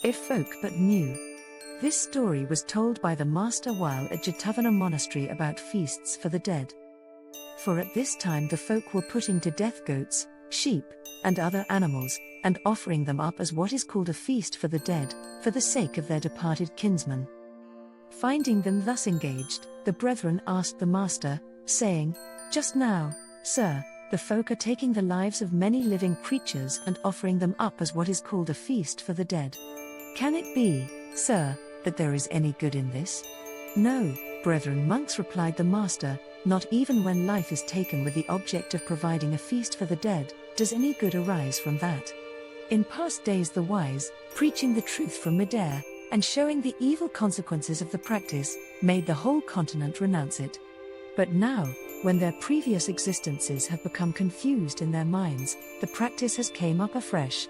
If folk but knew. This story was told by the master while at Jetavana monastery about feasts for the dead. For at this time the folk were putting to death goats, sheep, and other animals, and offering them up as what is called a feast for the dead, for the sake of their departed kinsmen. Finding them thus engaged, the brethren asked the master, saying, "Just now, sir, the folk are taking the lives of many living creatures and offering them up as what is called a feast for the dead. Can it be, sir, that there is any good in this?" "No, brethren monks," replied the master, "not even when life is taken with the object of providing a feast for the dead, does any good arise from that. In past days the wise, preaching the truth from midair, and showing the evil consequences of the practice, made the whole continent renounce it. But now, when their previous existences have become confused in their minds, the practice has came up afresh."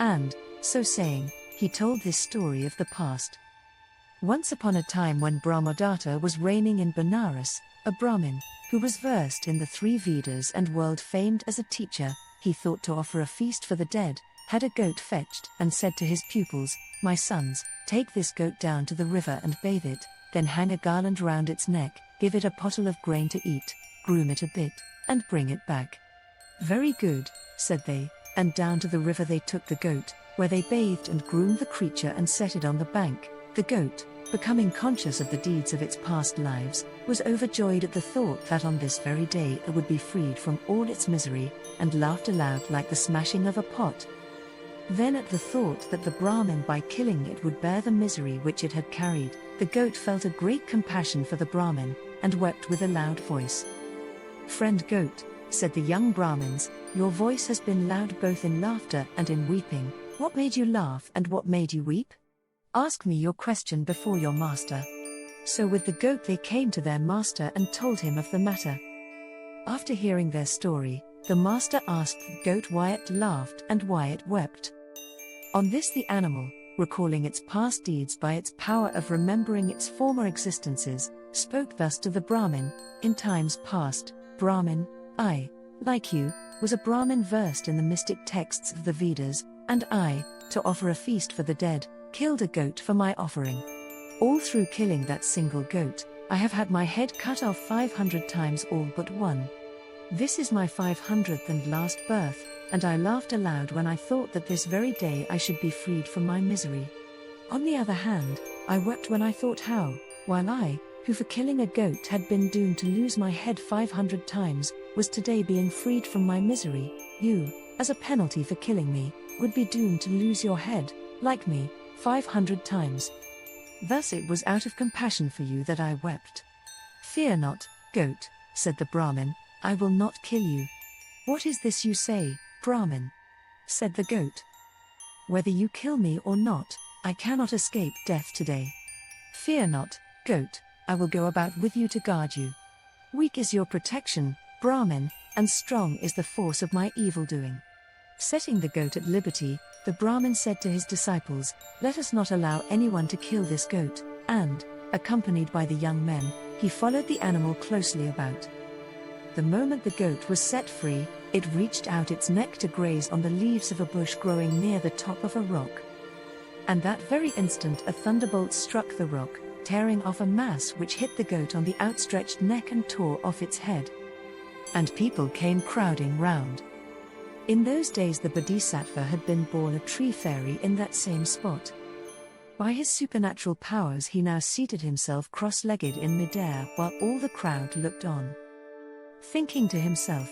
And, so saying, he told this story of the past. Once upon a time when Brahmadatta was reigning in Benares, a Brahmin, who was versed in the 3 Vedas and world-famed as a teacher, he thought to offer a feast for the dead, had a goat fetched, and said to his pupils, "My sons, take this goat down to the river and bathe it, then hang a garland round its neck, give it a pottle of grain to eat, groom it a bit, and bring it back." "Very good," said they, and down to the river they took the goat, where they bathed and groomed the creature and set it on the bank. The goat, becoming conscious of the deeds of its past lives, was overjoyed at the thought that on this very day it would be freed from all its misery, and laughed aloud like the smashing of a pot. Then at the thought that the Brahmin by killing it would bear the misery which it had carried, the goat felt a great compassion for the Brahmin, and wept with a loud voice. "Friend goat," said the young Brahmins, "your voice has been loud both in laughter and in weeping. What made you laugh and what made you weep? Ask me your question before your master." So with the goat they came to their master and told him of the matter. After hearing their story, the master asked the goat why it laughed and why it wept. On this the animal, recalling its past deeds by its power of remembering its former existences, spoke thus to the Brahmin, "In times past, Brahmin, I, like you, was a Brahmin versed in the mystic texts of the Vedas, and I, to offer a feast for the dead, killed a goat for my offering. All through killing that single goat, I have had my head cut off 500 times all but one. This is my 500th and last birth, and I laughed aloud when I thought that this very day I should be freed from my misery. On the other hand, I wept when I thought how, while I, who for killing a goat had been doomed to lose my head 500 times, was today being freed from my misery, you, as a penalty for killing me, would be doomed to lose your head, like me, 500 times. Thus it was out of compassion for you that I wept." "Fear not, goat," said the Brahmin, "I will not kill you." "What is this you say, Brahmin?" said the goat. "Whether you kill me or not, I cannot escape death today. Fear not, goat, I will go about with you to guard you. Weak is your protection, Brahmin, and strong is the force of my evil doing." Setting the goat at liberty, the Brahmin said to his disciples, "Let us not allow anyone to kill this goat," and, accompanied by the young men, he followed the animal closely about. The moment the goat was set free, it reached out its neck to graze on the leaves of a bush growing near the top of a rock. And that very instant a thunderbolt struck the rock, tearing off a mass which hit the goat on the outstretched neck and tore off its head. And people came crowding round. In those days the Bodhisattva had been born a tree fairy in that same spot. By his supernatural powers he now seated himself cross-legged in midair while all the crowd looked on. Thinking to himself,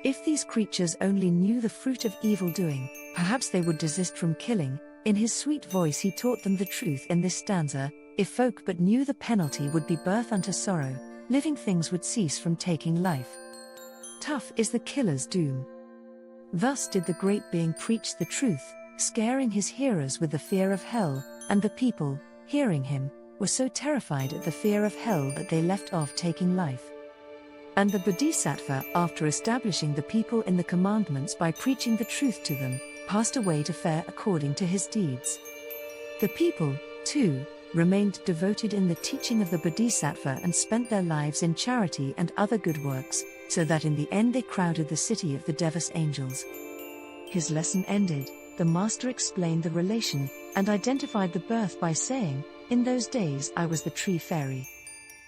"If these creatures only knew the fruit of evil doing, perhaps they would desist from killing," in his sweet voice he taught them the truth in this stanza, "If folk but knew the penalty would be birth unto sorrow, living things would cease from taking life. Tough is the killer's doom." Thus did the great being preach the truth, scaring his hearers with the fear of hell, and the people, hearing him, were so terrified at the fear of hell that they left off taking life. And the Bodhisattva, after establishing the people in the commandments by preaching the truth to them, passed away to fare according to his deeds. The people, too, remained devoted in the teaching of the Bodhisattva and spent their lives in charity and other good works, so that in the end they crowded the city of the Devas angels. His lesson ended, the master explained the relation and identified the birth by saying, "In those days I was the tree fairy."